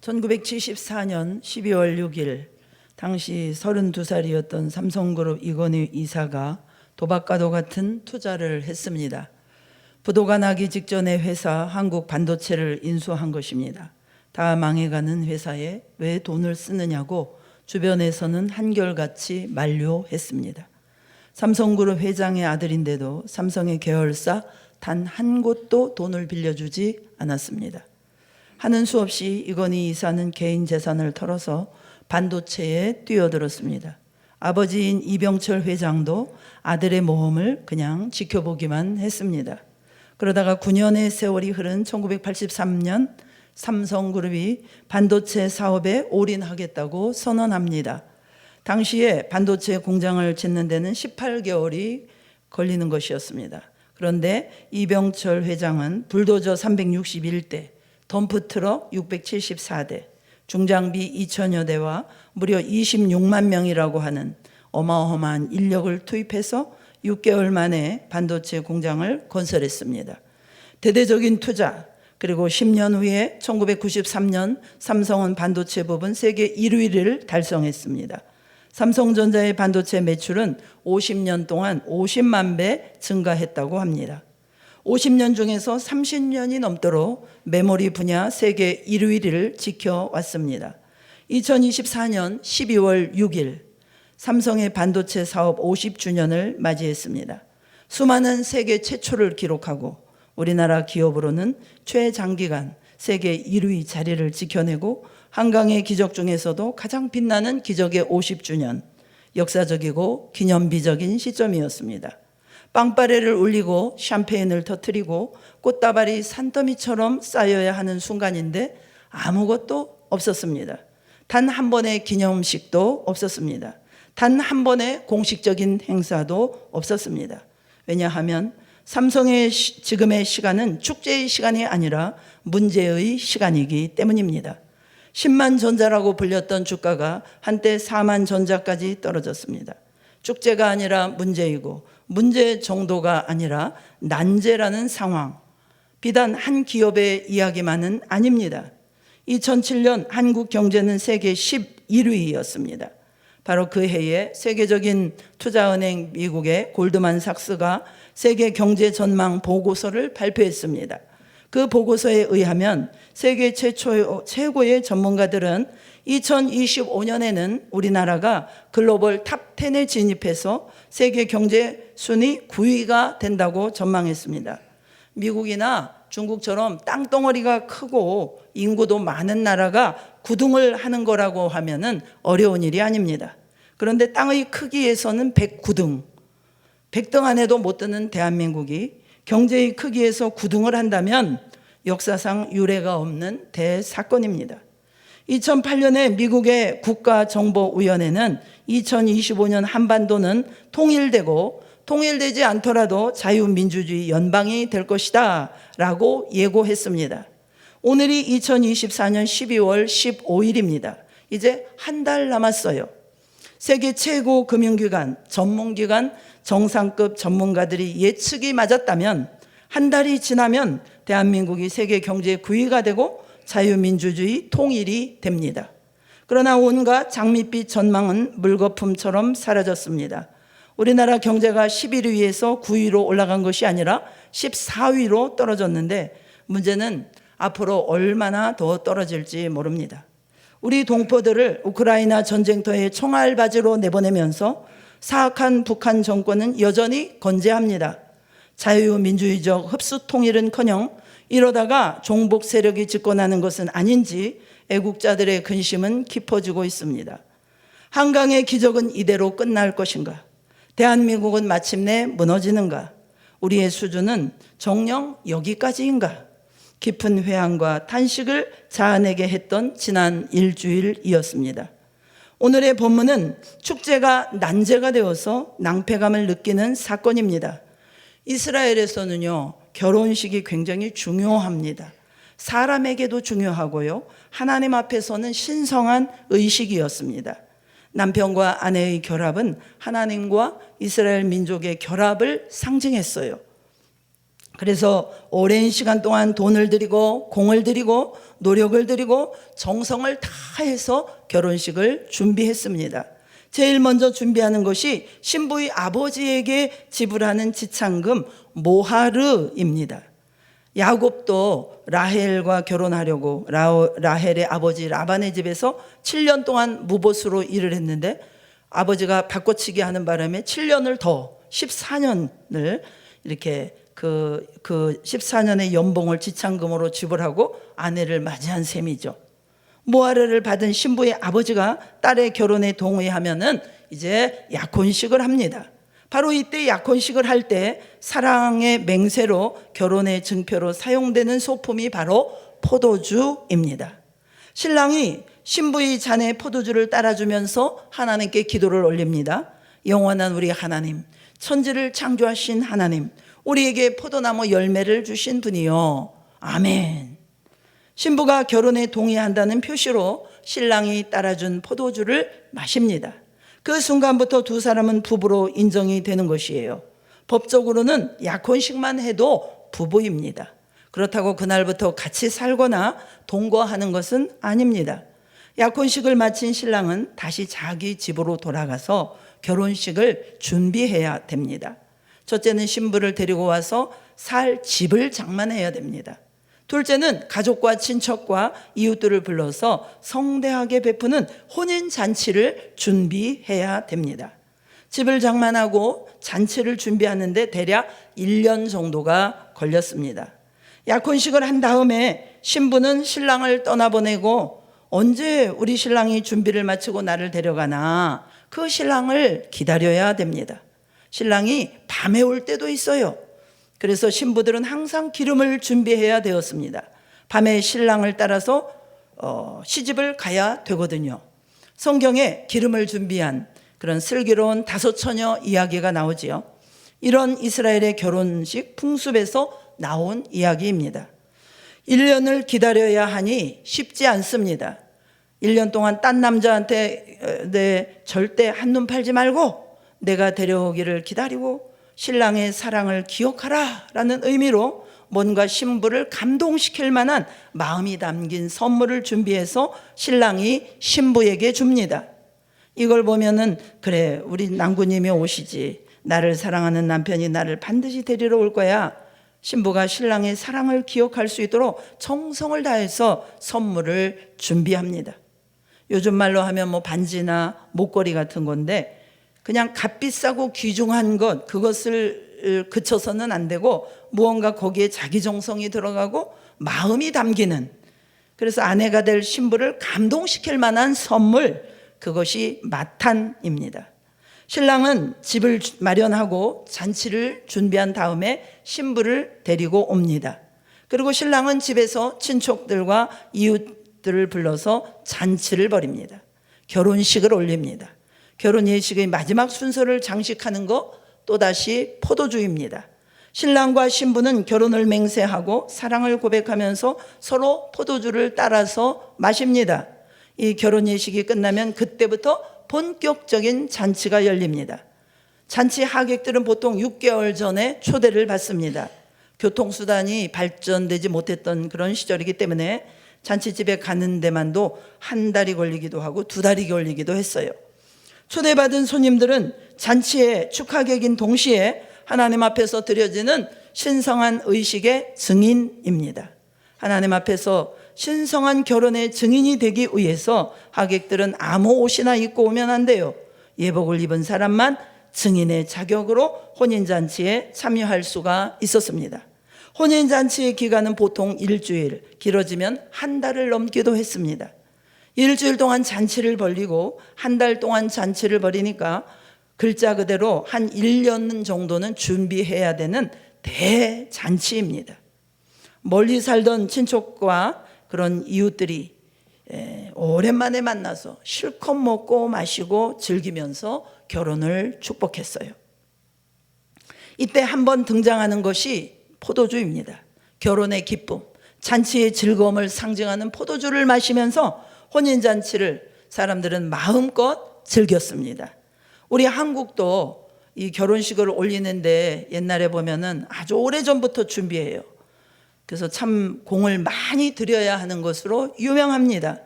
1974년 12월 6일 당시 32살이었던 삼성그룹 이건희 이사가 도박과도 같은 투자를 했습니다. 부도가 나기 직전에 회사 한국반도체를 인수한 것입니다. 다 망해가는 회사에 왜 돈을 쓰느냐고 주변에서는 한결같이 만류했습니다. 삼성그룹 회장의 아들인데도 삼성의 계열사 단 한 곳도 돈을 빌려주지 않았습니다. 하는 수 없이 이건희 이사는 개인 재산을 털어서 반도체에 뛰어들었습니다. 아버지인 이병철 회장도 아들의 모험을 그냥 지켜보기만 했습니다. 그러다가 9년의 세월이 흐른 1983년 삼성그룹이 반도체 사업에 올인하겠다고 선언합니다. 당시에 반도체 공장을 짓는 데는 18개월이 걸리는 것이었습니다. 그런데 이병철 회장은 불도저 361대, 덤프트럭 674대, 중장비 2천여 대와 무려 26만 명이라고 하는 어마어마한 인력을 투입해서 6개월 만에 반도체 공장을 건설했습니다. 대대적인 투자, 그리고 10년 후에 1993년 삼성은 반도체 부분 세계 1위를 달성했습니다. 삼성전자의 반도체 매출은 50년 동안 50만 배 증가했다고 합니다. 50년 중에서 30년이 넘도록 메모리 분야 세계 1위를 지켜왔습니다. 2024년 12월 6일 삼성의 반도체 사업 50주년을 맞이했습니다. 수많은 세계 최초를 기록하고 우리나라 기업으로는 최장기간 세계 1위 자리를 지켜내고 한강의 기적 중에서도 가장 빛나는 기적의 50주년, 역사적이고 기념비적인 시점이었습니다. 빵빠레를 울리고 샴페인을 터뜨리고 꽃다발이 산더미처럼 쌓여야 하는 순간인데 아무것도 없었습니다. 단 한 번의 기념식도 없었습니다. 단 한 번의 공식적인 행사도 없었습니다. 왜냐하면 삼성의 지금의 시간은 축제의 시간이 아니라 문제의 시간이기 때문입니다. 10만 전자라고 불렸던 주가가 한때 4만 전자까지 떨어졌습니다. 축제가 아니라 문제이고 문제 정도가 아니라 난제라는 상황, 비단 한 기업의 이야기만은 아닙니다. 2007년 한국 경제는 세계 11위였습니다. 바로 그 해에 세계적인 투자은행 미국의 골드만삭스가 세계 경제 전망 보고서를 발표했습니다. 그 보고서에 의하면 세계 최고의 전문가들은 2025년에는 우리나라가 글로벌 탑 10에 진입해서 세계 경제 순위 9위가 된다고 전망했습니다. 미국이나 중국처럼 땅덩어리가 크고 인구도 많은 나라가 구둥을 하는 거라고 하면은 어려운 일이 아닙니다. 그런데 땅의 크기에서는 109등, 100등 안에도 못 드는 대한민국이 경제의 크기에서 9등을 한다면 역사상 유례가 없는 대사건입니다. 2008년에 미국의 국가정보위원회는 2025년 한반도는 통일되고 통일되지 않더라도 자유민주주의 연방이 될 것이다 라고 예고했습니다. 오늘이 2024년 12월 15일입니다. 이제 한 달 남았어요. 세계 최고 금융기관, 전문기관, 정상급 전문가들이 예측이 맞았다면 한 달이 지나면 대한민국이 세계 경제 9위가 되고 자유민주주의 통일이 됩니다. 그러나 온갖 장밋빛 전망은 물거품처럼 사라졌습니다. 우리나라 경제가 11위에서 9위로 올라간 것이 아니라 14위로 떨어졌는데 문제는 앞으로 얼마나 더 떨어질지 모릅니다. 우리 동포들을 우크라이나 전쟁터에 총알바지로 내보내면서 사악한 북한 정권은 여전히 건재합니다. 자유민주주의적 흡수 통일은커녕 이러다가 종북 세력이 집권하는 것은 아닌지 애국자들의 근심은 깊어지고 있습니다. 한강의 기적은 이대로 끝날 것인가? 대한민국은 마침내 무너지는가? 우리의 수준은 정녕 여기까지인가? 깊은 회한과 탄식을 자아내게 했던 지난 일주일이었습니다. 오늘의 본문은 축제가 난제가 되어서 낭패감을 느끼는 사건입니다. 이스라엘에서는요, 결혼식이 굉장히 중요합니다. 사람에게도 중요하고요, 하나님 앞에서는 신성한 의식이었습니다. 남편과 아내의 결합은 하나님과 이스라엘 민족의 결합을 상징했어요. 그래서 오랜 시간 동안 돈을 들이고 공을 들이고 노력을 들이고 정성을 다해서 결혼식을 준비했습니다. 제일 먼저 준비하는 것이 신부의 아버지에게 지불하는 지참금 모하르입니다. 야곱도 라헬과 결혼하려고 라헬의 아버지 라반의 집에서 7년 동안 무보수로 일을 했는데 아버지가 바꿔치기 하는 바람에 7년을 더 14년을 이렇게 그 14년의 연봉을 지참금으로 지불하고 아내를 맞이한 셈이죠. 모하르를 받은 신부의 아버지가 딸의 결혼에 동의하면은 이제 약혼식을 합니다. 바로 이때 약혼식을 할 때 사랑의 맹세로 결혼의 증표로 사용되는 소품이 바로 포도주입니다. 신랑이 신부의 잔에 포도주를 따라주면서 하나님께 기도를 올립니다. 영원한 우리 하나님, 천지를 창조하신 하나님, 우리에게 포도나무 열매를 주신 분이요, 아멘. 신부가 결혼에 동의한다는 표시로 신랑이 따라준 포도주를 마십니다. 그 순간부터 두 사람은 부부로 인정이 되는 것이에요. 법적으로는 약혼식만 해도 부부입니다. 그렇다고 그날부터 같이 살거나 동거하는 것은 아닙니다. 약혼식을 마친 신랑은 다시 자기 집으로 돌아가서 결혼식을 준비해야 됩니다. 첫째는 신부를 데리고 와서 살 집을 장만해야 됩니다. 둘째는 가족과 친척과 이웃들을 불러서 성대하게 베푸는 혼인잔치를 준비해야 됩니다. 집을 장만하고 잔치를 준비하는데 대략 1년 정도가 걸렸습니다. 약혼식을 한 다음에 신부는 신랑을 떠나보내고 언제 우리 신랑이 준비를 마치고 나를 데려가나 그 신랑을 기다려야 됩니다. 신랑이 밤에 올 때도 있어요. 그래서 신부들은 항상 기름을 준비해야 되었습니다. 밤에 신랑을 따라서 시집을 가야 되거든요. 성경에 기름을 준비한 그런 슬기로운 5처녀 이야기가 나오지요. 이런 이스라엘의 결혼식 풍습에서 나온 이야기입니다. 1년을 기다려야 하니 쉽지 않습니다. 1년 동안 딴 남자한테 절대 한눈 팔지 말고 내가 데려오기를 기다리고 신랑의 사랑을 기억하라 라는 의미로 뭔가 신부를 감동시킬 만한 마음이 담긴 선물을 준비해서 신랑이 신부에게 줍니다. 이걸 보면은 그래, 우리 낭구님이 오시지, 나를 사랑하는 남편이 나를 반드시 데리러 올 거야. 신부가 신랑의 사랑을 기억할 수 있도록 정성을 다해서 선물을 준비합니다. 요즘 말로 하면 뭐 반지나 목걸이 같은 건데 그냥 값비싸고 귀중한 것, 그것을 그쳐서는 안 되고 무언가 거기에 자기 정성이 들어가고 마음이 담기는, 그래서 아내가 될 신부를 감동시킬 만한 선물, 그것이 마탄입니다. 신랑은 집을 마련하고 잔치를 준비한 다음에 신부를 데리고 옵니다. 그리고 신랑은 집에서 친척들과 이웃들을 불러서 잔치를 벌입니다. 결혼식을 올립니다. 결혼 예식의 마지막 순서를 장식하는 것, 또다시 포도주입니다. 신랑과 신부는 결혼을 맹세하고 사랑을 고백하면서 서로 포도주를 따라서 마십니다. 이 결혼 예식이 끝나면 그때부터 본격적인 잔치가 열립니다. 잔치 하객들은 보통 6개월 전에 초대를 받습니다. 교통수단이 발전되지 못했던 그런 시절이기 때문에 잔치집에 가는 데만도 한 달이 걸리기도 하고 2달이 걸리기도 했어요. 초대받은 손님들은 잔치의 축하객인 동시에 하나님 앞에서 드려지는 신성한 의식의 증인입니다. 하나님 앞에서 신성한 결혼의 증인이 되기 위해서 하객들은 아무 옷이나 입고 오면 안 돼요. 예복을 입은 사람만 증인의 자격으로 혼인잔치에 참여할 수가 있었습니다. 혼인잔치의 기간은 보통 일주일, 길어지면 한 달을 넘기도 했습니다. 일주일 동안 잔치를 벌이고 한 달 동안 잔치를 벌이니까 글자 그대로 한 1년 정도는 준비해야 되는 대잔치입니다. 멀리 살던 친척과 그런 이웃들이 오랜만에 만나서 실컷 먹고 마시고 즐기면서 결혼을 축복했어요. 이때 한번 등장하는 것이 포도주입니다. 결혼의 기쁨, 잔치의 즐거움을 상징하는 포도주를 마시면서 혼인잔치를 사람들은 마음껏 즐겼습니다. 우리 한국도 이 결혼식을 올리는데 옛날에 보면은 아주 오래전부터 준비해요. 그래서 참 공을 많이 들여야 하는 것으로 유명합니다.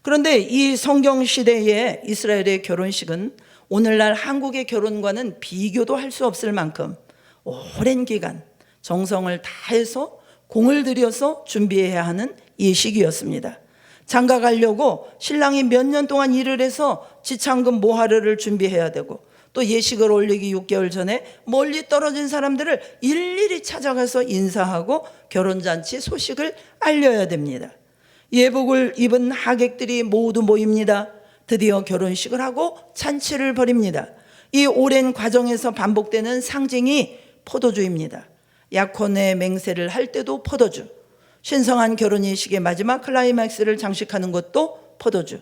그런데 이 성경 시대의 이스라엘의 결혼식은 오늘날 한국의 결혼과는 비교도 할 수 없을 만큼 오랜 기간 정성을 다해서 공을 들여서 준비해야 하는 예식이었습니다. 장가 가려고 신랑이 몇 년 동안 일을 해서 지창금 모하르를 준비해야 되고, 또 예식을 올리기 6개월 전에 멀리 떨어진 사람들을 일일이 찾아가서 인사하고 결혼잔치 소식을 알려야 됩니다. 예복을 입은 하객들이 모두 모입니다. 드디어 결혼식을 하고 잔치를 벌입니다. 이 오랜 과정에서 반복되는 상징이 포도주입니다. 약혼의 맹세를 할 때도 포도주, 신성한 결혼의식의 마지막 클라이맥스를 장식하는 것도 포도주.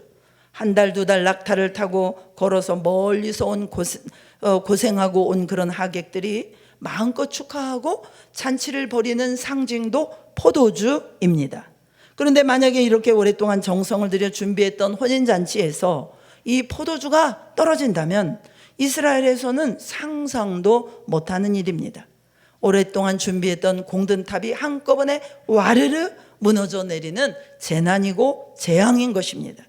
한 달, 두 달 낙타를 타고 걸어서 멀리서 온 고생하고 온 그런 하객들이 마음껏 축하하고 잔치를 벌이는 상징도 포도주입니다. 그런데 만약에 이렇게 오랫동안 정성을 들여 준비했던 혼인잔치에서 이 포도주가 떨어진다면 이스라엘에서는 상상도 못하는 일입니다. 오랫동안 준비했던 공든탑이 한꺼번에 와르르 무너져 내리는 재난이고 재앙인 것입니다.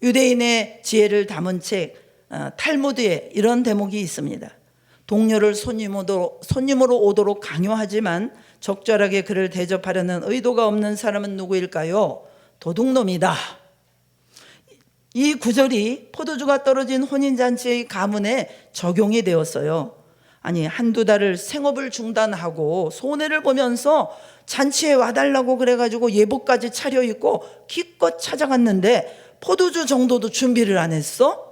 유대인의 지혜를 담은 책 탈무드에 이런 대목이 있습니다. 동료를 손님으로 오도록 강요하지만 적절하게 그를 대접하려는 의도가 없는 사람은 누구일까요? 도둑놈이다. 이 구절이 포도주가 떨어진 혼인잔치의 가문에 적용이 되었어요. 아니, 한두 달을 생업을 중단하고 손해를 보면서 잔치에 와달라고 그래가지고 예복까지 차려입고 기껏 찾아갔는데 포도주 정도도 준비를 안 했어?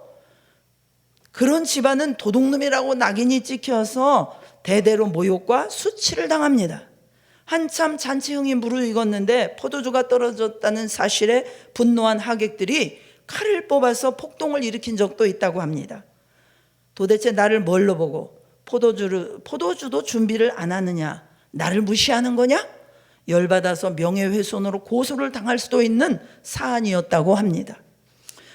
그런 집안은 도둑놈이라고 낙인이 찍혀서 대대로 모욕과 수치를 당합니다. 한참 잔치 흥이 무르익었는데 포도주가 떨어졌다는 사실에 분노한 하객들이 칼을 뽑아서 폭동을 일으킨 적도 있다고 합니다. 도대체 나를 뭘로 보고 포도주도 준비를 안 하느냐, 나를 무시하는 거냐? 열받아서 명예훼손으로 고소를 당할 수도 있는 사안이었다고 합니다.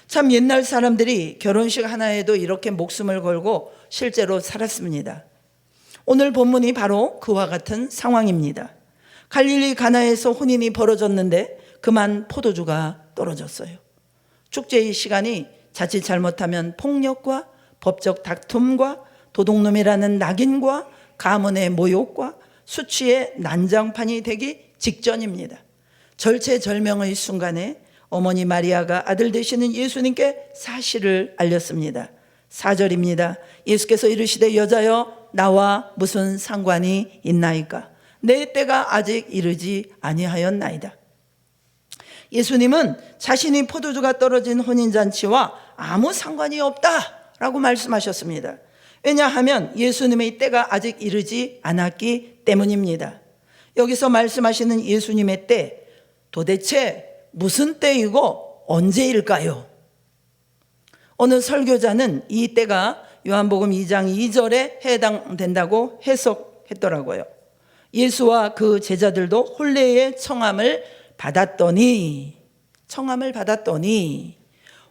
참 옛날 사람들이 결혼식 하나에도 이렇게 목숨을 걸고 실제로 살았습니다. 오늘 본문이 바로 그와 같은 상황입니다. 갈릴리 가나에서 혼인이 벌어졌는데 그만 포도주가 떨어졌어요. 축제의 시간이 자칫 잘못하면 폭력과 법적 다툼과 도둑놈이라는 낙인과 가문의 모욕과 수치의 난장판이 되기 직전입니다. 절체절명의 순간에 어머니 마리아가 아들 되시는 예수님께 사실을 알렸습니다. 4절입니다. 예수께서 이르시되 여자여 나와 무슨 상관이 있나이까? 내 때가 아직 이르지 아니하였나이다. 예수님은 자신이 포도주가 떨어진 혼인잔치와 아무 상관이 없다라고 말씀하셨습니다. 왜냐하면 예수님의 때가 아직 이르지 않았기 때문입니다. 여기서 말씀하시는 예수님의 때, 도대체 무슨 때이고 언제일까요? 어느 설교자는 이 때가 요한복음 2장 2절에 해당된다고 해석했더라고요. 예수와 그 제자들도 혼례의 청함을 받았더니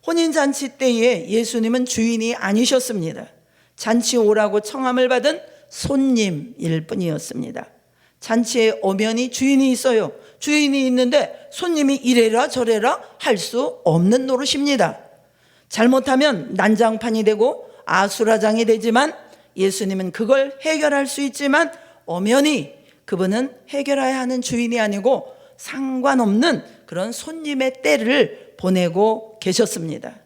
혼인잔치 때에 예수님은 주인이 아니셨습니다. 잔치 오라고 청함을 받은 손님일 뿐이었습니다. 잔치에 엄연히 주인이 있어요. 주인이 있는데 손님이 이래라 저래라 할 수 없는 노릇입니다. 잘못하면 난장판이 되고 아수라장이 되지만 예수님은 그걸 해결할 수 있지만 엄연히 그분은 해결해야 하는 주인이 아니고 상관없는 그런 손님의 때를 보내고 계셨습니다.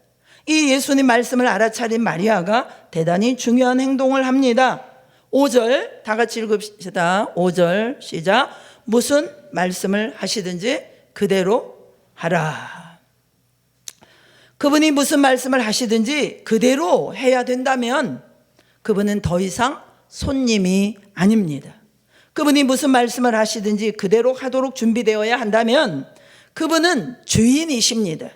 이 예수님 말씀을 알아차린 마리아가 대단히 중요한 행동을 합니다. 5절 다 같이 읽읍시다. 5절 시작. 무슨 말씀을 하시든지 그대로 하라. 그분이 무슨 말씀을 하시든지 그대로 해야 된다면 그분은 더 이상 손님이 아닙니다. 그분이 무슨 말씀을 하시든지 그대로 하도록 준비되어야 한다면 그분은 주인이십니다.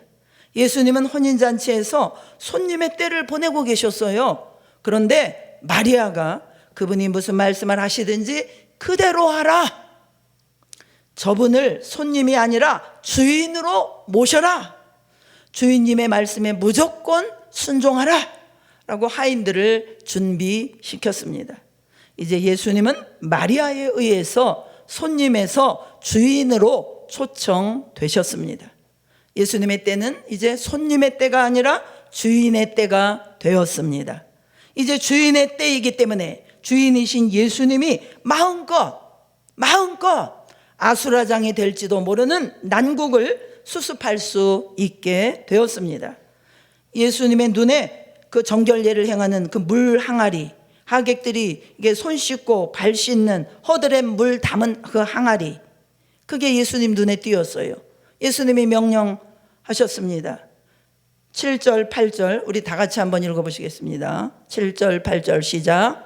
예수님은 혼인잔치에서 손님의 때를 보내고 계셨어요. 그런데 마리아가 그분이 무슨 말씀을 하시든지 그대로 하라. 저분을 손님이 아니라 주인으로 모셔라. 주인님의 말씀에 무조건 순종하라 라고 하인들을 준비시켰습니다. 이제 예수님은 마리아에 의해서 손님에서 주인으로 초청되셨습니다. 예수님의 때는 이제 손님의 때가 아니라 주인의 때가 되었습니다. 이제 주인의 때이기 때문에 주인이신 예수님이 마음껏 아수라장이 될지도 모르는 난국을 수습할 수 있게 되었습니다. 예수님의 눈에 그 정결례를 행하는 그 물 항아리, 하객들이 이게 손 씻고 발 씻는 허들에 물 담은 그 항아리, 그게 예수님 눈에 띄었어요. 예수님이 명령하셨습니다. 7절, 8절 우리 다 같이 한번 읽어보시겠습니다. 7절, 8절 시작.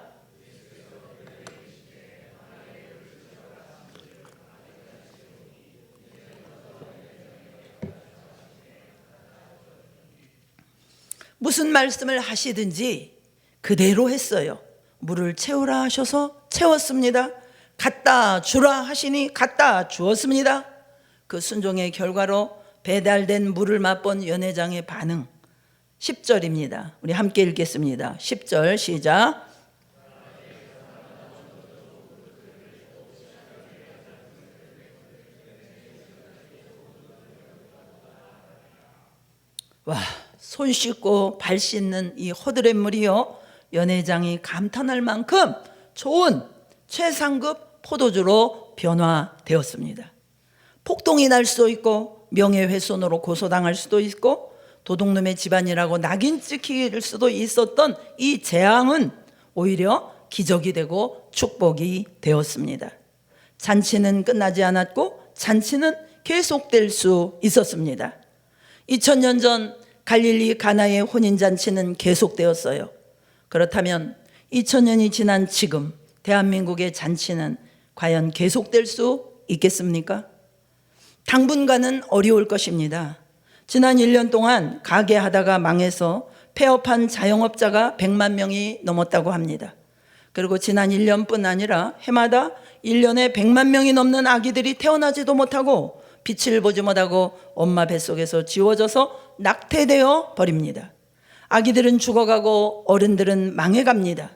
무슨 말씀을 하시든지 그대로 했어요. 물을 채우라 하셔서 채웠습니다. 갖다 주라 하시니 갖다 주었습니다. 그 순종의 결과로 배달된 물을 맛본 연회장의 반응. 10절입니다. 우리 함께 읽겠습니다. 10절 시작. 와, 손 씻고 발 씻는 이 허들의 물이요, 연회장이 감탄할 만큼 좋은 최상급 포도주로 변화되었습니다. 폭동이 날 수도 있고 명예훼손으로 고소당할 수도 있고 도둑놈의 집안이라고 낙인 찍힐 수도 있었던 이 재앙은 오히려 기적이 되고 축복이 되었습니다. 잔치는 끝나지 않았고 잔치는 계속될 수 있었습니다. 2000년 전 갈릴리 가나의 혼인잔치는 계속되었어요. 그렇다면 2000년이 지난 지금 대한민국의 잔치는 과연 계속될 수 있겠습니까? 당분간은 어려울 것입니다. 지난 1년 동안 가게 하다가 망해서 폐업한 자영업자가 100만 명이 넘었다고 합니다. 그리고 지난 1년뿐 아니라 해마다 1년에 100만 명이 넘는 아기들이 태어나지도 못하고 빛을 보지 못하고 엄마 뱃속에서 지워져서 낙태되어 버립니다. 아기들은 죽어가고 어른들은 망해갑니다.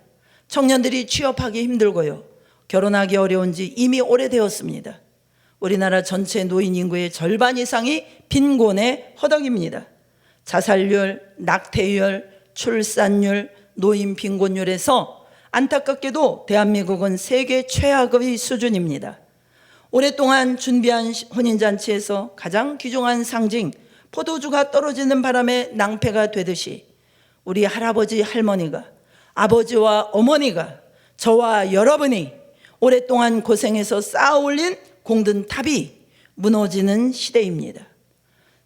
청년들이 취업하기 힘들고요. 결혼하기 어려운지 이미 오래되었습니다. 우리나라 전체 노인 인구의 절반 이상이 빈곤의 허덕입니다. 자살률, 낙태율, 출산율, 노인 빈곤율에서 안타깝게도 대한민국은 세계 최악의 수준입니다. 오랫동안 준비한 혼인잔치에서 가장 귀중한 상징 포도주가 떨어지는 바람에 낭패가 되듯이 우리 할아버지 할머니가, 아버지와 어머니가, 저와 여러분이 오랫동안 고생해서 쌓아 올린 공든 탑이 무너지는 시대입니다.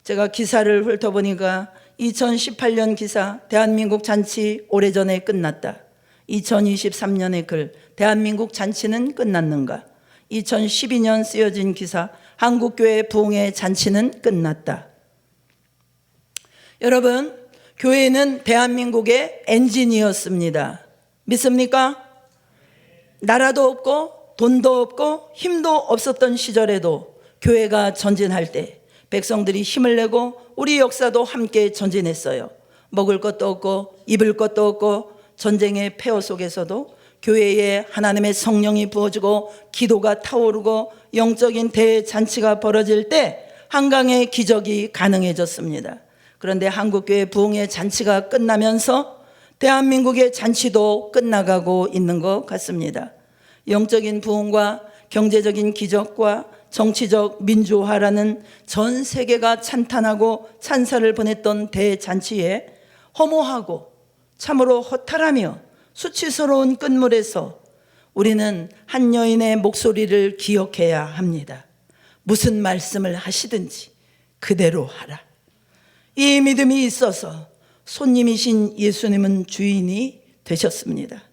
제가 기사를 훑어보니까 2018년 기사 대한민국 잔치 오래전에 끝났다. 2023년의 글 대한민국 잔치는 끝났는가. 2012년 쓰여진 기사 한국교회 부흥의 잔치는 끝났다. 여러분, 교회는 대한민국의 엔진이었습니다. 믿습니까? 나라도 없고 돈도 없고 힘도 없었던 시절에도 교회가 전진할 때 백성들이 힘을 내고 우리 역사도 함께 전진했어요. 먹을 것도 없고 입을 것도 없고 전쟁의 폐허 속에서도 교회에 하나님의 성령이 부어지고 기도가 타오르고 영적인 대잔치가 벌어질 때 한강의 기적이 가능해졌습니다. 그런데 한국교회 부흥의 잔치가 끝나면서 대한민국의 잔치도 끝나가고 있는 것 같습니다. 영적인 부흥과 경제적인 기적과 정치적 민주화라는 전 세계가 찬탄하고 찬사를 보냈던 대잔치에 허무하고 참으로 허탈하며 수치스러운 끝물에서 우리는 한 여인의 목소리를 기억해야 합니다. 무슨 말씀을 하시든지 그대로 하라. 이 믿음이 있어서 손님이신 예수님은 주인이 되셨습니다.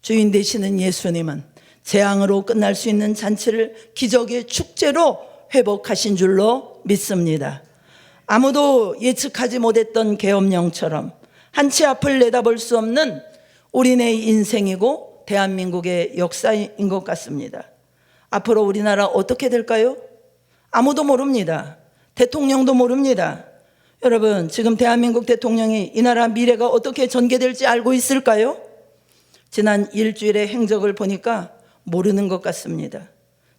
주인 되시는 예수님은 재앙으로 끝날 수 있는 잔치를 기적의 축제로 회복하신 줄로 믿습니다. 아무도 예측하지 못했던 계엄령처럼 한치 앞을 내다볼 수 없는 우리네 인생이고 대한민국의 역사인 것 같습니다. 앞으로 우리나라 어떻게 될까요? 아무도 모릅니다. 대통령도 모릅니다. 여러분, 지금 대한민국 대통령이 이 나라 미래가 어떻게 전개될지 알고 있을까요? 지난 일주일의 행적을 보니까 모르는 것 같습니다.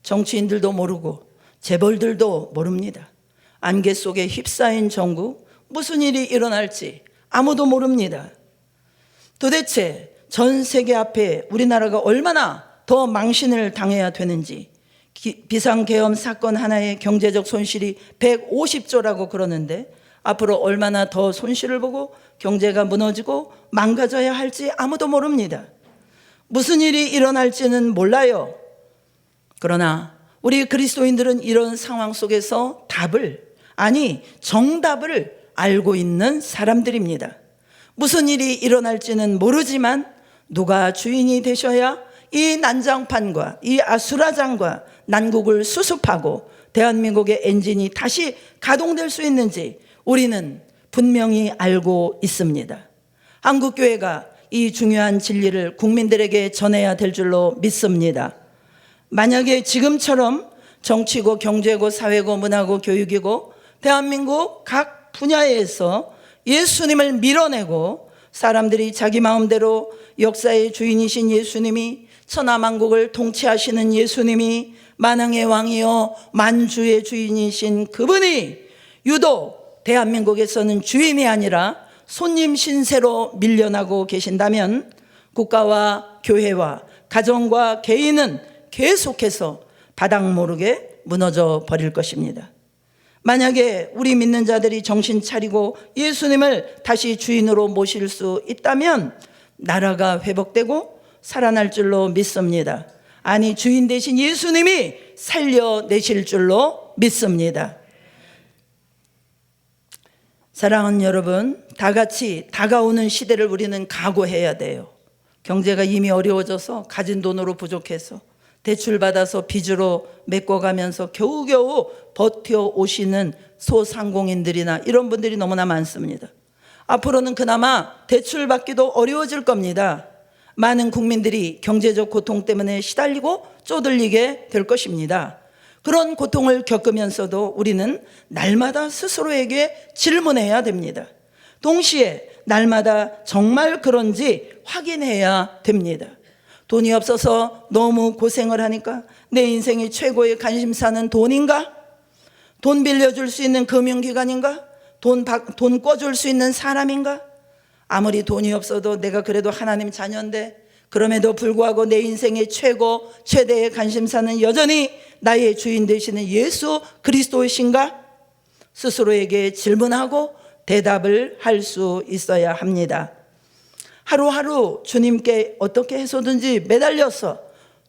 정치인들도 모르고 재벌들도 모릅니다. 안개 속에 휩싸인 정부, 무슨 일이 일어날지 아무도 모릅니다. 도대체 전 세계 앞에 우리나라가 얼마나 더 망신을 당해야 되는지, 비상계엄 사건 하나의 경제적 손실이 150조라고 그러는데 앞으로 얼마나 더 손실을 보고 경제가 무너지고 망가져야 할지 아무도 모릅니다. 무슨 일이 일어날지는 몰라요. 그러나 우리 그리스도인들은 이런 상황 속에서 정답을 알고 있는 사람들입니다. 무슨 일이 일어날지는 모르지만 누가 주인이 되셔야 이 난장판과 이 아수라장과 난국을 수습하고 대한민국의 엔진이 다시 가동될 수 있는지 우리는 분명히 알고 있습니다. 한국교회가 이 중요한 진리를 국민들에게 전해야 될 줄로 믿습니다. 만약에 지금처럼 정치고 경제고 사회고 문화고 교육이고 대한민국 각 분야에서 예수님을 밀어내고 사람들이 자기 마음대로 역사의 주인이신 예수님이 천하만국을 통치하시는 예수님이 만왕의 왕이요 만주의 주인이신 그분이 유독 대한민국에서는 주인이 아니라 손님 신세로 밀려나고 계신다면 국가와 교회와 가정과 개인은 계속해서 바닥 모르게 무너져 버릴 것입니다. 만약에 우리 믿는 자들이 정신 차리고 예수님을 다시 주인으로 모실 수 있다면 나라가 회복되고 살아날 줄로 믿습니다. 아니, 주인 되신 예수님이 살려내실 줄로 믿습니다. 사랑하는 여러분, 다 같이 다가오는 시대를 우리는 각오해야 돼요. 경제가 이미 어려워져서 가진 돈으로 부족해서 대출받아서 빚으로 메꿔가면서 겨우겨우 버텨오시는 소상공인들이나 이런 분들이 너무나 많습니다. 앞으로는 그나마 대출받기도 어려워질 겁니다. 많은 국민들이 경제적 고통 때문에 시달리고 쪼들리게 될 것입니다. 그런 고통을 겪으면서도 우리는 날마다 스스로에게 질문해야 됩니다. 동시에 날마다 정말 그런지 확인해야 됩니다. 돈이 없어서 너무 고생을 하니까 내 인생의 최고의 관심사는 돈인가? 돈 빌려줄 수 있는 금융기관인가? 돈 꿔줄 수 있는 사람인가? 아무리 돈이 없어도 내가 그래도 하나님 자녀인데 그럼에도 불구하고 내 인생의 최대의 관심사는 여전히 나의 주인 되시는 예수 그리스도이신가? 스스로에게 질문하고 대답을 할 수 있어야 합니다. 하루하루 주님께 어떻게 해서든지 매달려서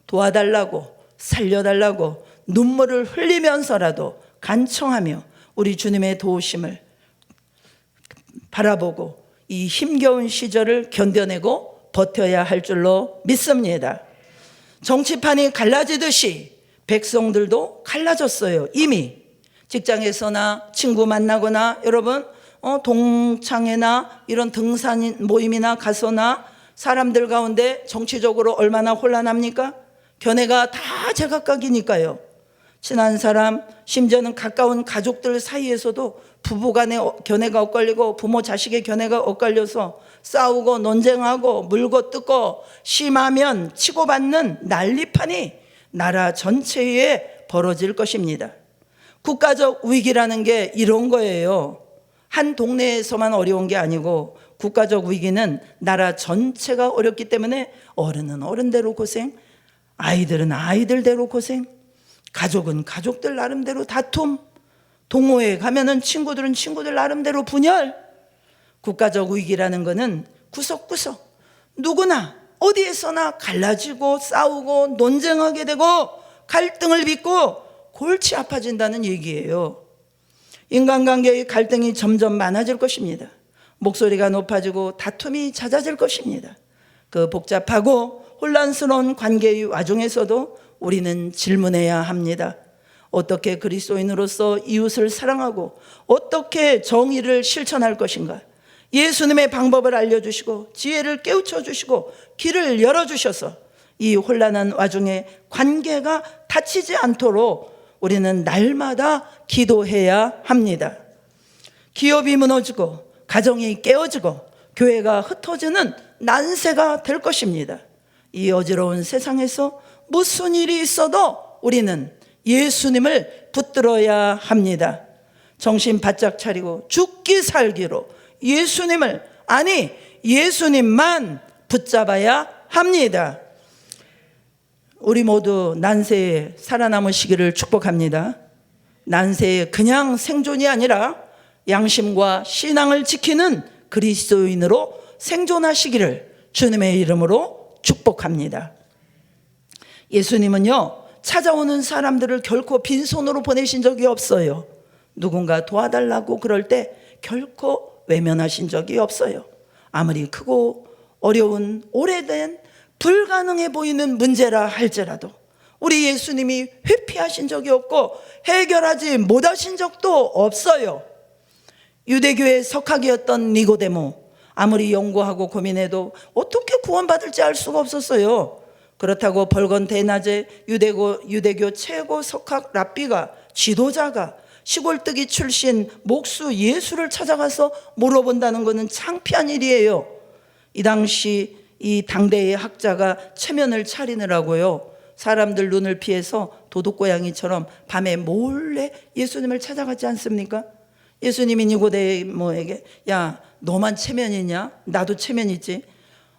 도와달라고 살려달라고 눈물을 흘리면서라도 간청하며 우리 주님의 도우심을 바라보고 이 힘겨운 시절을 견뎌내고 버텨야 할 줄로 믿습니다. 정치판이 갈라지듯이 백성들도 갈라졌어요. 이미 직장에서나 친구 만나거나 여러분 동창회나 이런 등산 모임이나 가서나 사람들 가운데 정치적으로 얼마나 혼란합니까? 견해가 다 제각각이니까요. 친한 사람, 심지어는 가까운 가족들 사이에서도 부부간의 견해가 엇갈리고 부모 자식의 견해가 엇갈려서 싸우고 논쟁하고 물고 뜯고 심하면 치고받는 난리판이 나라 전체에 벌어질 것입니다. 국가적 위기라는 게 이런 거예요. 한 동네에서만 어려운 게 아니고 국가적 위기는 나라 전체가 어렵기 때문에 어른은 어른대로 고생, 아이들은 아이들대로 고생, 가족은 가족들 나름대로 다툼, 동호회 가면은 친구들은 친구들 나름대로 분열. 국가적 위기라는 거는 구석구석 누구나 어디에서나 갈라지고 싸우고 논쟁하게 되고 갈등을 빚고 골치 아파진다는 얘기예요. 인간관계의 갈등이 점점 많아질 것입니다. 목소리가 높아지고 다툼이 잦아질 것입니다. 그 복잡하고 혼란스러운 관계의 와중에서도 우리는 질문해야 합니다. 어떻게 그리스도인으로서 이웃을 사랑하고 어떻게 정의를 실천할 것인가? 예수님의 방법을 알려주시고 지혜를 깨우쳐 주시고 길을 열어주셔서 이 혼란한 와중에 관계가 닫히지 않도록 우리는 날마다 기도해야 합니다. 기업이 무너지고 가정이 깨어지고 교회가 흩어지는 난세가 될 것입니다. 이 어지러운 세상에서 무슨 일이 있어도 우리는 예수님을 붙들어야 합니다. 정신 바짝 차리고 죽기 살기로 예수님을, 아니 예수님만 붙잡아야 합니다. 우리 모두 난세에 살아남으시기를 축복합니다. 난세에 그냥 생존이 아니라 양심과 신앙을 지키는 그리스도인으로 생존하시기를 주님의 이름으로 축복합니다. 예수님은요, 찾아오는 사람들을 결코 빈손으로 보내신 적이 없어요. 누군가 도와달라고 그럴 때 결코 외면하신 적이 없어요. 아무리 크고 어려운 오래된 불가능해 보이는 문제라 할지라도 우리 예수님이 회피하신 적이 없고 해결하지 못하신 적도 없어요. 유대교의 석학이었던 니고데모, 아무리 연구하고 고민해도 어떻게 구원받을지 알 수가 없었어요. 그렇다고 벌건 대낮에 유대교 최고 석학 랍비가, 지도자가 시골뜨기 출신 목수 예수를 찾아가서 물어본다는 것은 창피한 일이에요. 이 당시 이 당대의 학자가 체면을 차리느라고요, 사람들 눈을 피해서 도둑고양이처럼 밤에 몰래 예수님을 찾아가지 않습니까? 예수님이 니고데모에게, 야, 너만 체면 있냐? 나도 체면 있지.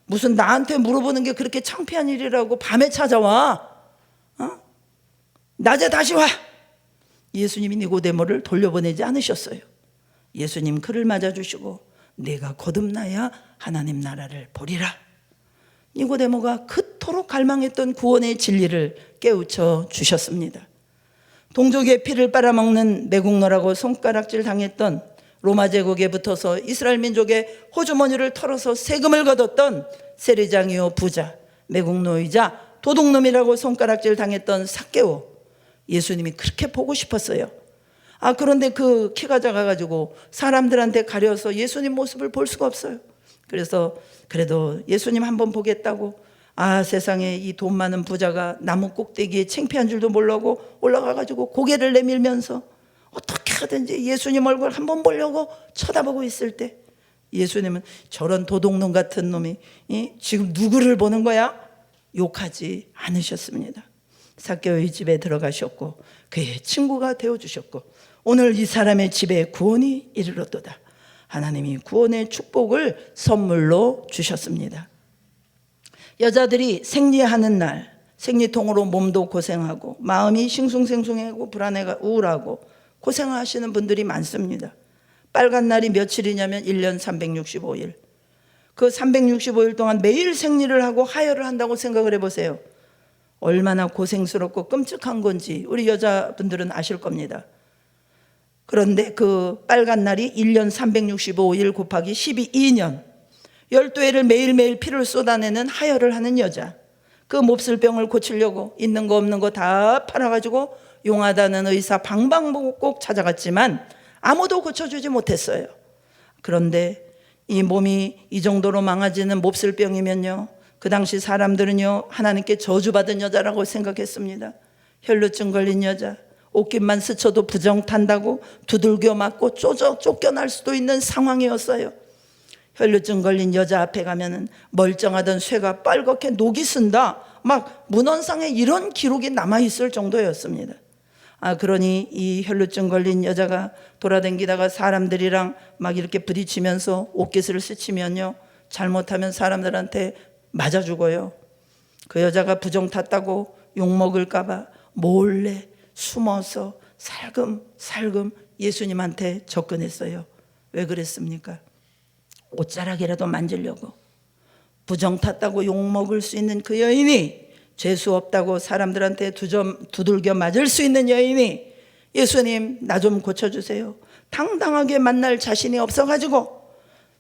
무슨 나한테 물어보는 게 그렇게 창피한 일이라고 밤에 찾아와? 낮에 다시 와. 예수님이 니고데모를 돌려보내지 않으셨어요. 예수님 그를 맞아주시고 내가 거듭나야 하나님 나라를 보리라. 니고데모가 그토록 갈망했던 구원의 진리를 깨우쳐 주셨습니다. 동족의 피를 빨아먹는 매국노라고 손가락질 당했던, 로마 제국에 붙어서 이스라엘 민족의 호주머니를 털어서 세금을 거뒀던 세리장이요 부자, 매국노이자 도둑놈이라고 손가락질 당했던 삭개오, 예수님이 그렇게 보고 싶었어요. 그런데 그 키가 작아가지고 사람들한테 가려서 예수님 모습을 볼 수가 없어요. 그래서 그래도 예수님 한번 보겠다고, 세상에 이 돈 많은 부자가 나무 꼭대기에 창피한 줄도 모르고 올라가가지고 고개를 내밀면서 어떻게 하든지 예수님 얼굴 한번 보려고 쳐다보고 있을 때, 예수님은 저런 도둑놈 같은 놈이 지금 누구를 보는 거야? 욕하지 않으셨습니다. 삭개오의 집에 들어가셨고 그의 친구가 되어주셨고 오늘 이 사람의 집에 구원이 이르렀도다. 하나님이 구원의 축복을 선물로 주셨습니다. 여자들이 생리하는 날 생리통으로 몸도 고생하고 마음이 싱숭생숭하고 불안해가 우울하고 고생하시는 분들이 많습니다. 빨간 날이 며칠이냐면 1년 365일. 그 365일 동안 매일 생리를 하고 하혈을 한다고 생각을 해보세요. 얼마나 고생스럽고 끔찍한 건지 우리 여자분들은 아실 겁니다. 그런데 그 빨간 날이 1년 365일 곱하기 12년 12회를 매일매일 피를 쏟아내는 하혈을 하는 여자, 그 몹쓸병을 고치려고 있는 거 없는 거 다 팔아가지고 용하다는 의사 방방곡곡 찾아갔지만 아무도 고쳐주지 못했어요. 그런데 이 몸이 이 정도로 망가지는 몹쓸병이면요, 그 당시 사람들은요 하나님께 저주받은 여자라고 생각했습니다. 혈루증 걸린 여자, 옷깃만 스쳐도 부정 탄다고 두들겨 맞고 쫓겨날 수도 있는 상황이었어요. 혈루증 걸린 여자 앞에 가면은 멀쩡하던 쇠가 빨갛게 녹이 쓴다, 막 문헌상에 이런 기록이 남아있을 정도였습니다. 그러니 이 혈루증 걸린 여자가 돌아다니다가 사람들이랑 막 이렇게 부딪히면서 옷깃을 스치면요, 잘못하면 사람들한테 맞아 죽어요. 그 여자가 부정 탔다고 욕먹을까봐 몰래 숨어서 살금살금 예수님한테 접근했어요. 왜 그랬습니까? 옷자락이라도 만지려고. 부정 탔다고 욕먹을 수 있는 그 여인이, 재수 없다고 사람들한테 두들겨 맞을 수 있는 여인이, 예수님 나 좀 고쳐주세요, 당당하게 만날 자신이 없어가지고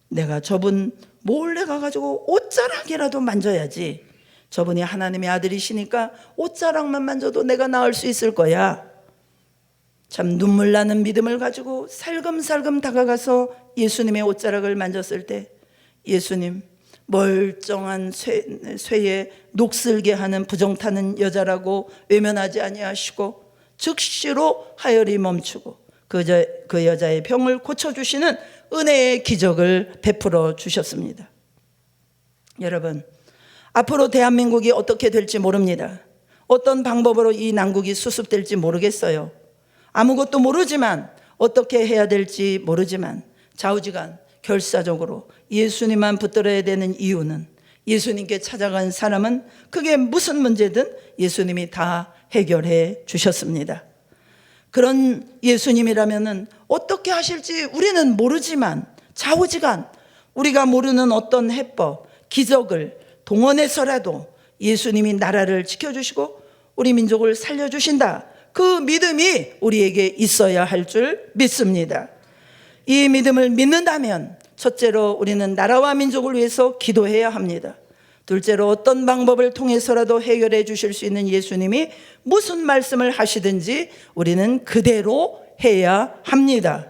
내가 저분 몰래 가가지고 옷자락이라도 만져야지, 저분이 하나님의 아들이시니까 옷자락만 만져도 내가 나을 수 있을 거야. 참 눈물 나는 믿음을 가지고 살금살금 다가가서 예수님의 옷자락을 만졌을 때 예수님 멀쩡한 쇠에 녹슬게 하는 부정 타는 여자라고 외면하지 아니하시고 즉시로 하혈이 멈추고 그 여자의 병을 고쳐주시는 은혜의 기적을 베풀어 주셨습니다. 여러분, 앞으로 대한민국이 어떻게 될지 모릅니다. 어떤 방법으로 이 난국이 수습될지 모르겠어요. 아무것도 모르지만, 어떻게 해야 될지 모르지만, 좌우지간 결사적으로 예수님만 붙들어야 되는 이유는, 예수님께 찾아간 사람은 그게 무슨 문제든 예수님이 다 해결해 주셨습니다. 그런 예수님이라면 어떻게 하실지 우리는 모르지만, 좌우지간 우리가 모르는 어떤 해법, 기적을 동원해서라도 예수님이 나라를 지켜주시고 우리 민족을 살려주신다, 그 믿음이 우리에게 있어야 할 줄 믿습니다. 이 믿음을 믿는다면 첫째로 우리는 나라와 민족을 위해서 기도해야 합니다. 둘째로 어떤 방법을 통해서라도 해결해 주실 수 있는 예수님이 무슨 말씀을 하시든지 우리는 그대로 해야 합니다.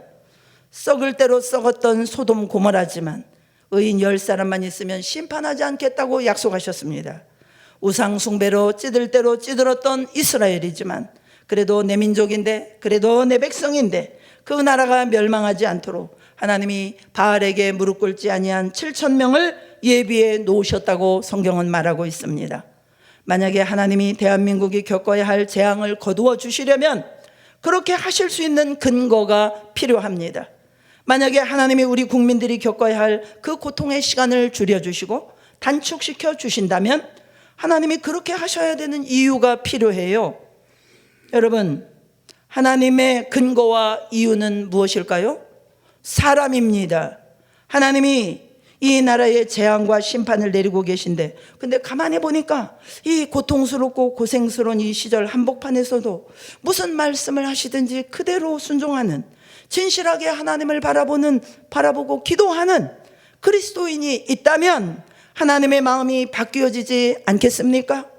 썩을 대로 썩었던 소돔 고모라지만 의인 10사람만 있으면 심판하지 않겠다고 약속하셨습니다. 우상 숭배로 찌들 대로 찌들었던 이스라엘이지만 그래도 내 민족인데, 그래도 내 백성인데 그 나라가 멸망하지 않도록 하나님이 바알에게 무릎 꿇지 아니한 7,000명을 예비해 놓으셨다고 성경은 말하고 있습니다. 만약에 하나님이 대한민국이 겪어야 할 재앙을 거두어 주시려면 그렇게 하실 수 있는 근거가 필요합니다. 만약에 하나님이 우리 국민들이 겪어야 할 그 고통의 시간을 줄여주시고 단축시켜 주신다면 하나님이 그렇게 하셔야 되는 이유가 필요해요. 여러분, 하나님의 근거와 이유는 무엇일까요? 사람입니다. 하나님이 이 나라에 재앙과 심판을 내리고 계신데, 근데 가만히 보니까 이 고통스럽고 고생스러운 이 시절 한복판에서도 무슨 말씀을 하시든지 그대로 순종하는, 진실하게 하나님을 바라보고 기도하는 그리스도인이 있다면 하나님의 마음이 바뀌어지지 않겠습니까?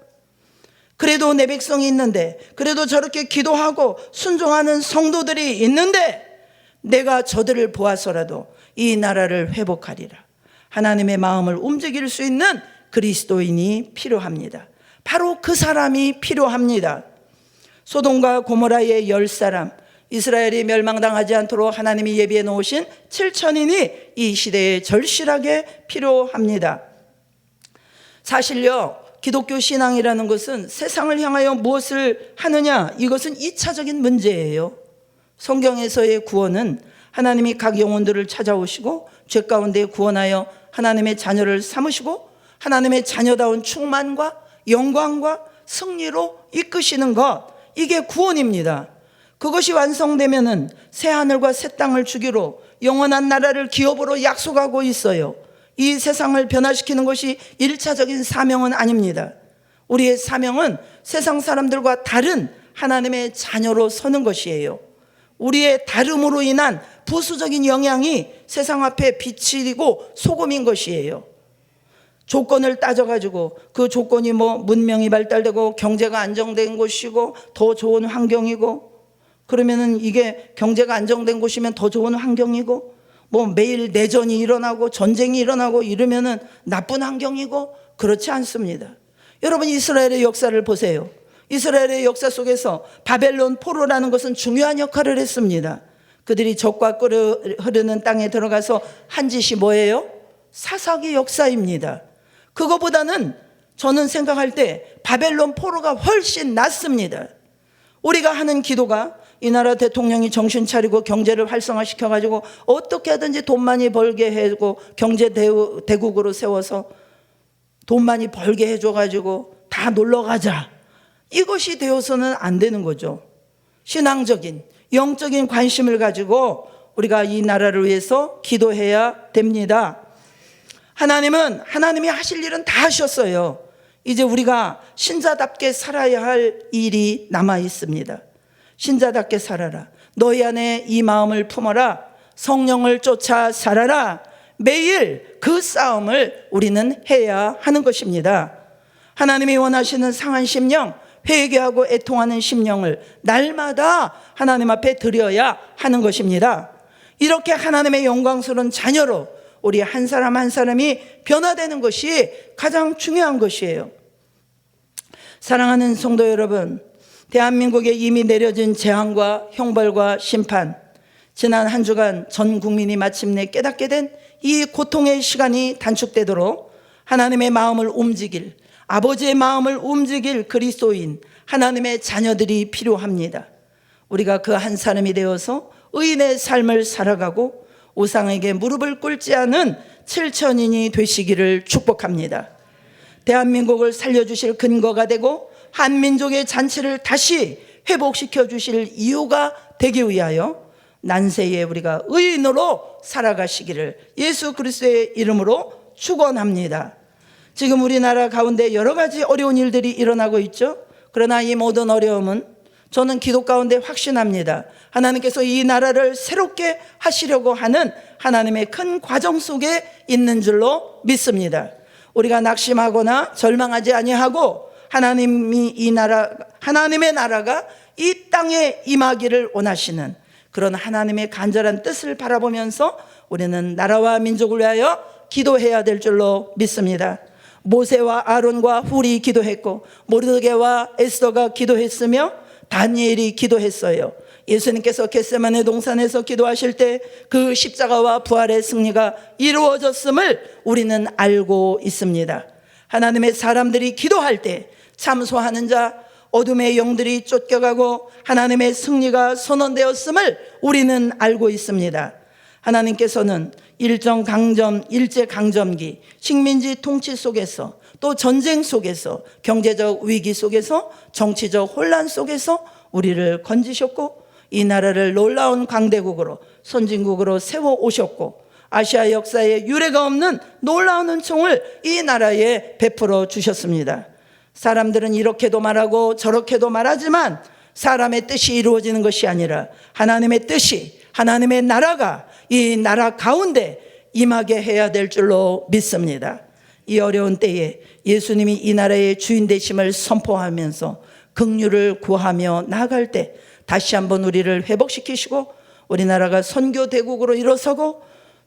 그래도 내 백성이 있는데, 그래도 저렇게 기도하고 순종하는 성도들이 있는데 내가 저들을 보아서라도 이 나라를 회복하리라, 하나님의 마음을 움직일 수 있는 그리스도인이 필요합니다. 바로 그 사람이 필요합니다. 소돔과 고모라의 10사람, 이스라엘이 멸망당하지 않도록 하나님이 예비해 놓으신 7,000인이 이 시대에 절실하게 필요합니다. 사실요, 기독교 신앙이라는 것은 세상을 향하여 무엇을 하느냐, 이것은 2차적인 문제예요. 성경에서의 구원은 하나님이 각 영혼들을 찾아오시고 죄 가운데 구원하여 하나님의 자녀를 삼으시고 하나님의 자녀다운 충만과 영광과 승리로 이끄시는 것, 이게 구원입니다. 그것이 완성되면은 새 하늘과 새 땅을 주기로 영원한 나라를 기업으로 약속하고 있어요. 이 세상을 변화시키는 것이 1차적인 사명은 아닙니다. 우리의 사명은 세상 사람들과 다른 하나님의 자녀로 서는 것이에요. 우리의 다름으로 인한 부수적인 영향이 세상 앞에 빛이고 소금인 것이에요. 조건을 따져가지고 그 조건이 문명이 발달되고 경제가 안정된 곳이고 더 좋은 환경이고, 그러면은 이게 경제가 안정된 곳이면 더 좋은 환경이고, 매일 내전이 일어나고 전쟁이 일어나고 이러면은 나쁜 환경이고, 그렇지 않습니다. 여러분, 이스라엘의 역사를 보세요. 이스라엘의 역사 속에서 바벨론 포로라는 것은 중요한 역할을 했습니다. 그들이 젖과 꿀이 흐르는 땅에 들어가서 한 짓이 뭐예요? 사사기 역사입니다. 그거보다는 저는 생각할 때 바벨론 포로가 훨씬 낫습니다. 우리가 하는 기도가 이 나라 대통령이 정신 차리고 경제를 활성화시켜가지고 어떻게 하든지 돈 많이 벌게 해주고 경제 대국으로 세워서 돈 많이 벌게 해줘가지고 다 놀러가자, 이것이 되어서는 안 되는 거죠. 신앙적인 영적인 관심을 가지고 우리가 이 나라를 위해서 기도해야 됩니다. 하나님은 하나님이 하실 일은 다 하셨어요. 이제 우리가 신자답게 살아야 할 일이 남아 있습니다. 신자답게 살아라. 너희 안에 이 마음을 품어라. 성령을 쫓아 살아라. 매일 그 싸움을 우리는 해야 하는 것입니다. 하나님이 원하시는 상한 심령, 회개하고 애통하는 심령을 날마다 하나님 앞에 드려야 하는 것입니다. 이렇게 하나님의 영광스러운 자녀로 우리 한 사람 한 사람이 변화되는 것이 가장 중요한 것이에요. 사랑하는 성도 여러분, 대한민국에 이미 내려진 재앙과 형벌과 심판, 지난 한 주간 전 국민이 마침내 깨닫게 된 이 고통의 시간이 단축되도록 하나님의 마음을 움직일, 아버지의 마음을 움직일 그리스도인 하나님의 자녀들이 필요합니다. 우리가 그 한 사람이 되어서 의인의 삶을 살아가고 우상에게 무릎을 꿇지 않은 7천인이 되시기를 축복합니다. 대한민국을 살려주실 근거가 되고 한민족의 잔치를 다시 회복시켜 주실 이유가 되기 위하여 난세에 우리가 의인으로 살아가시기를 예수 그리스도의 이름으로 축원합니다. 지금 우리나라 가운데 여러 가지 어려운 일들이 일어나고 있죠. 그러나 이 모든 어려움은 저는 기도 가운데 확신합니다. 하나님께서 이 나라를 새롭게 하시려고 하는 하나님의 큰 과정 속에 있는 줄로 믿습니다. 우리가 낙심하거나 절망하지 아니하고 하나님의 나라가 이 땅에 임하기를 원하시는 그런 하나님의 간절한 뜻을 바라보면서 우리는 나라와 민족을 위하여 기도해야 될 줄로 믿습니다. 모세와 아론과 훌이 기도했고 모르드게와 에스더가 기도했으며 다니엘이 기도했어요. 예수님께서 겟세마네 동산에서 기도하실 때 그 십자가와 부활의 승리가 이루어졌음을 우리는 알고 있습니다. 하나님의 사람들이 기도할 때 참소하는 자, 어둠의 영들이 쫓겨가고 하나님의 승리가 선언되었음을 우리는 알고 있습니다. 하나님께서는 일제강점기, 식민지 통치 속에서 또 전쟁 속에서 경제적 위기 속에서 정치적 혼란 속에서 우리를 건지셨고 이 나라를 놀라운 강대국으로 선진국으로 세워오셨고 아시아 역사에 유례가 없는 놀라운 은총을 이 나라에 베풀어 주셨습니다. 사람들은 이렇게도 말하고 저렇게도 말하지만 사람의 뜻이 이루어지는 것이 아니라 하나님의 뜻이, 하나님의 나라가 이 나라 가운데 임하게 해야 될 줄로 믿습니다. 이 어려운 때에 예수님이 이 나라의 주인 되심을 선포하면서 긍휼을 구하며 나아갈 때 다시 한번 우리를 회복시키시고 우리나라가 선교 대국으로 일어서고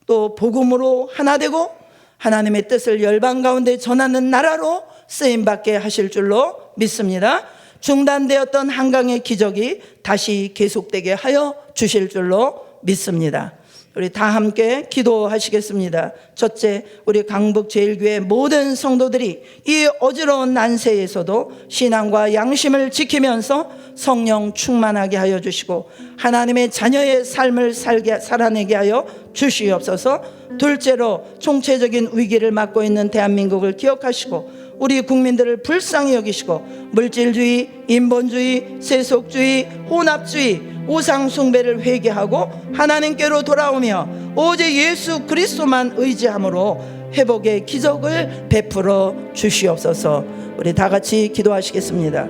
또 복음으로 하나 되고 하나님의 뜻을 열방 가운데 전하는 나라로 쓰임받게 하실 줄로 믿습니다. 중단되었던 한강의 기적이 다시 계속되게 하여 주실 줄로 믿습니다. 우리 다 함께 기도하시겠습니다. 첫째, 우리 강북제일교회 모든 성도들이 이 어지러운 난세에서도 신앙과 양심을 지키면서 성령 충만하게 하여 주시고 하나님의 자녀의 삶을 살아내게 하여 주시옵소서. 둘째로, 총체적인 위기를 맞고 있는 대한민국을 기억하시고 우리 국민들을 불쌍히 여기시고 물질주의, 인본주의, 세속주의, 혼합주의, 우상숭배를 회개하고 하나님께로 돌아오며 오직 예수 그리스도만 의지함으로 회복의 기적을 베풀어 주시옵소서. 우리 다 같이 기도하시겠습니다.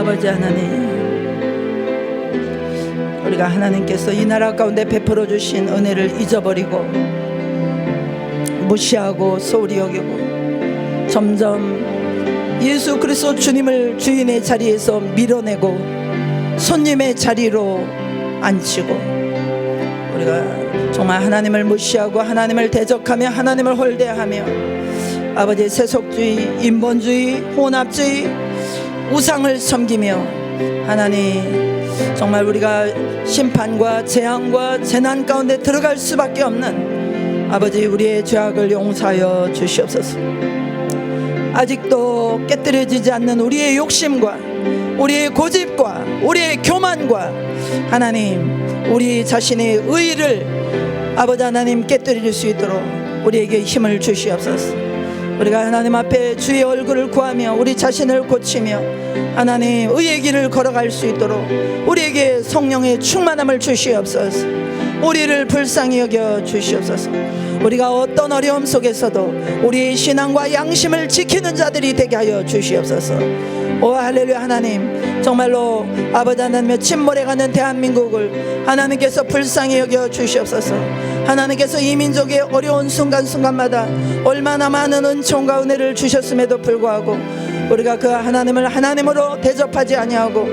아버지 하나님, 우리가 하나님께서 이 나라 가운데 베풀어 주신 은혜를 잊어버리고 무시하고 소홀히 여기고 점점 예수 그리스도 주님을 주인의 자리에서 밀어내고 손님의 자리로 앉히고 우리가 정말 하나님을 무시하고 하나님을 대적하며 하나님을 홀대하며 아버지 세속주의, 인본주의, 혼합주의, 우상을 섬기며 하나님 정말 우리가 심판과 재앙과 재난 가운데 들어갈 수밖에 없는 아버지 우리의 죄악을 용서하여 주시옵소서. 아직도 깨뜨려지지 않는 우리의 욕심과 우리의 고집과 우리의 교만과 하나님 우리 자신의 의의를 아버지 하나님 깨뜨릴 수 있도록 우리에게 힘을 주시옵소서. 우리가 하나님 앞에 주의 얼굴을 구하며 우리 자신을 고치며 하나님 의의 길을 걸어갈 수 있도록 우리에게 성령의 충만함을 주시옵소서. 우리를 불쌍히 여겨 주시옵소서. 우리가 어떤 어려움 속에서도 우리의 신앙과 양심을 지키는 자들이 되게 하여 주시옵소서. 오 할렐루야. 하나님 정말로 아버지 하나님의 침몰해가는 대한민국을 하나님께서 불쌍히 여겨 주시옵소서. 하나님께서 이 민족의 어려운 순간순간마다 얼마나 많은 은총과 은혜를 주셨음에도 불구하고 우리가 그 하나님을 하나님으로 대접하지 아니하고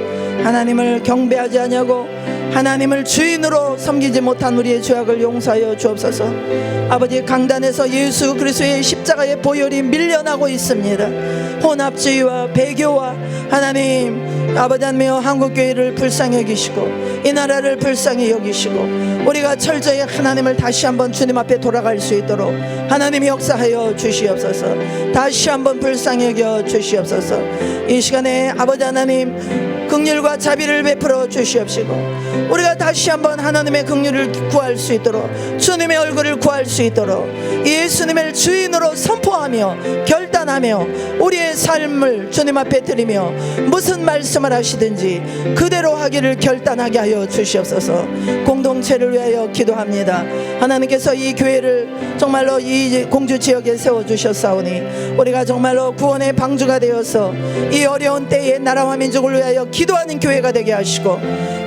하나님을 경배하지 아니하고 하나님을 주인으로 섬기지 못한 우리의 죄악을 용서하여 주옵소서. 아버지, 강단에서 예수 그리스도의 십자가의 보혈이 밀려나고 있습니다. 혼합주의와 배교와 하나님 아버지 하나님 한국교회를 불쌍히 여기시고 이 나라를 불쌍히 여기시고 우리가 철저히 하나님을 다시 한번 주님 앞에 돌아갈 수 있도록 하나님이 역사하여 주시옵소서. 다시 한번 불쌍히 여겨 주시옵소서. 이 시간에 아버지 하나님 긍휼과 자비를 베풀어 주시옵시고 우리가 다시 한번 하나님의 긍휼을 구할 수 있도록 주님의 얼굴을 구할 수 있도록 예수님을 주인으로 선포하며 결단하며 우리의 삶을 주님 앞에 드리며 무슨 말씀을 하시든지 그대로 하기를 결단하게 하여 주시옵소서. 공동체를 위하여 기도합니다. 하나님께서 이 교회를 정말로 이 공주 지역에 세워주셨사오니 우리가 정말로 구원의 방주가 되어서 이 어려운 때에 나라와 민족을 위하여 기도하는 교회가 되게 하시고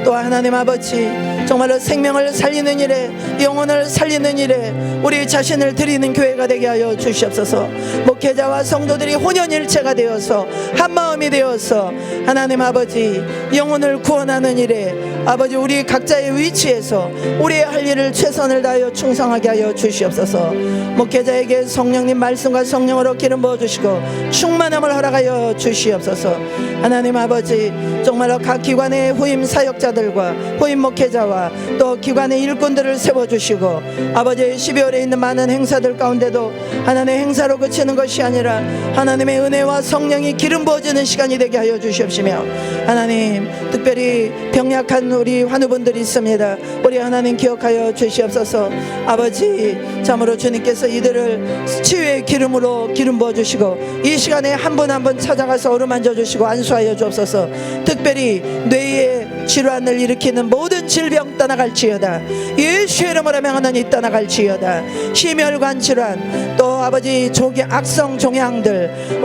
또 하나님 아버지 정말로 생명을 살리는 일에 영혼을 살리는 일에 우리 자신을 드리는 교회가 되게 하여 주시옵소서. 목회자와 성도들이 혼연일체가 되어서 한마음이 되어서 하나님 아버지 영혼을 구원하는 일에 아버지 우리 각자의 위치에서 우리의 할 일을 최선을 다하여 충성하게 하여 주시옵소서. 목회자에게 성령님 말씀과 성령으로 기름 부어주시고 충만함을 허락하여 주시옵소서. 하나님 아버지 정말로 각 기관의 후임 사역자들과 후임 목회자와 또 기관의 일꾼들을 세워주시고 아버지 12월에 있는 많은 행사들 가운데도 하나님의 행사로 그치는 것이 아니라 하나님의 은혜와 성령이 기름 부어지는 시간이 되게 하여 주시옵시며 하나님 특별히 병약한 우리 환우분들이 있습니다. 우리 하나님 기억하여 주시옵소서. 아버지 참으로 주님께서 이들을 치유의 기름으로 기름 부어주시고 이 시간에 한 분 한 분 찾아가서 어루만져 주시고 안수하여 주옵소서. 특별히 뇌의 질환을 일으키는 모든 질병 떠나갈지어다. 예수의 이름으로 명하노니 떠나갈지어다. 심혈관 질환 또 아버지 악성 종양들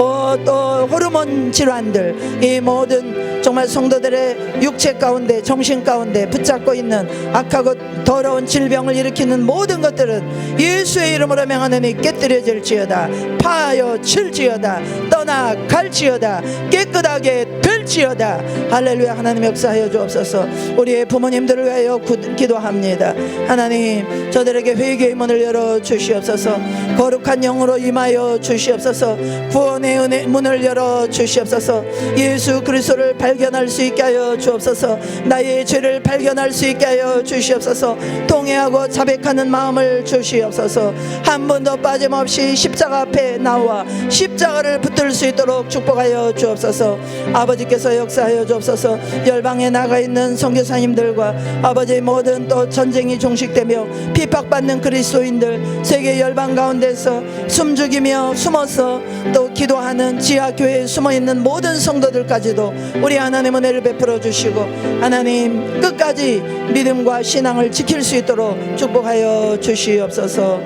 또 호르몬 질환들 이 모든 정말 성도들의 육체 가운데 정신 가운데 붙잡고 있는 악하고 더러운 질병을 일으키는 모든 것들은 예수의 이름으로 명하노니 깨뜨려질지어다. 파하여 칠지어다. 떠나갈지어다. 깨끗하게 될지어다. 할렐루야. 하나님 역사하여 주옵소서. 우리의 부모님들을 위하여 기도합니다. 하나님 저들에게 회개의 문을 열어 주시옵소서. 거룩한 영으로 임하여 주시옵소서. 구원의 은혜 문을 열어 주시옵소서. 예수 그리스도를 발견할 수 있게 하여 주옵소서. 나의 죄를 발견할 수 있게 하여 주시옵소서. 통회하고 자백하는 마음을 주시옵소서. 한 번도 빠짐없이 십자가 앞에 나와 십자가를 붙들 수 있도록 축복하여 주옵소서. 아버지께서 역사하여 주옵소서. 열방에 나가 있는 선교사님들과 아버지의 모든 또 전쟁이 종식되며 핍박받는 그리스도인들 세계 열방 가운데서 숨죽이며 숨어서 또 기도하는 지하교회에 숨어있는 모든 성도들까지도 우리 하나님 은혜를 베풀어 주시고 하나님 끝까지 믿음과 신앙을 지킬 수 있도록 축복하여 주시옵소서.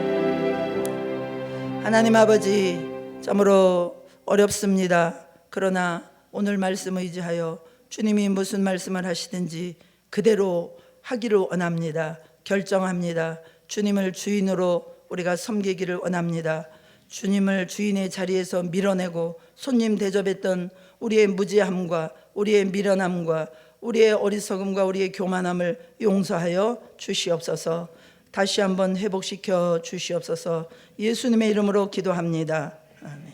하나님 아버지 참으로 어렵습니다. 그러나 오늘 말씀을 의지하여 주님이 무슨 말씀을 하시든지 그대로 하기를 원합니다. 결정합니다. 주님을 주인으로 우리가 섬기기를 원합니다. 주님을 주인의 자리에서 밀어내고 손님 대접했던 우리의 무지함과 우리의 미련함과 우리의 어리석음과 우리의 교만함을 용서하여 주시옵소서. 다시 한번 회복시켜 주시옵소서. 예수님의 이름으로 기도합니다. 아멘.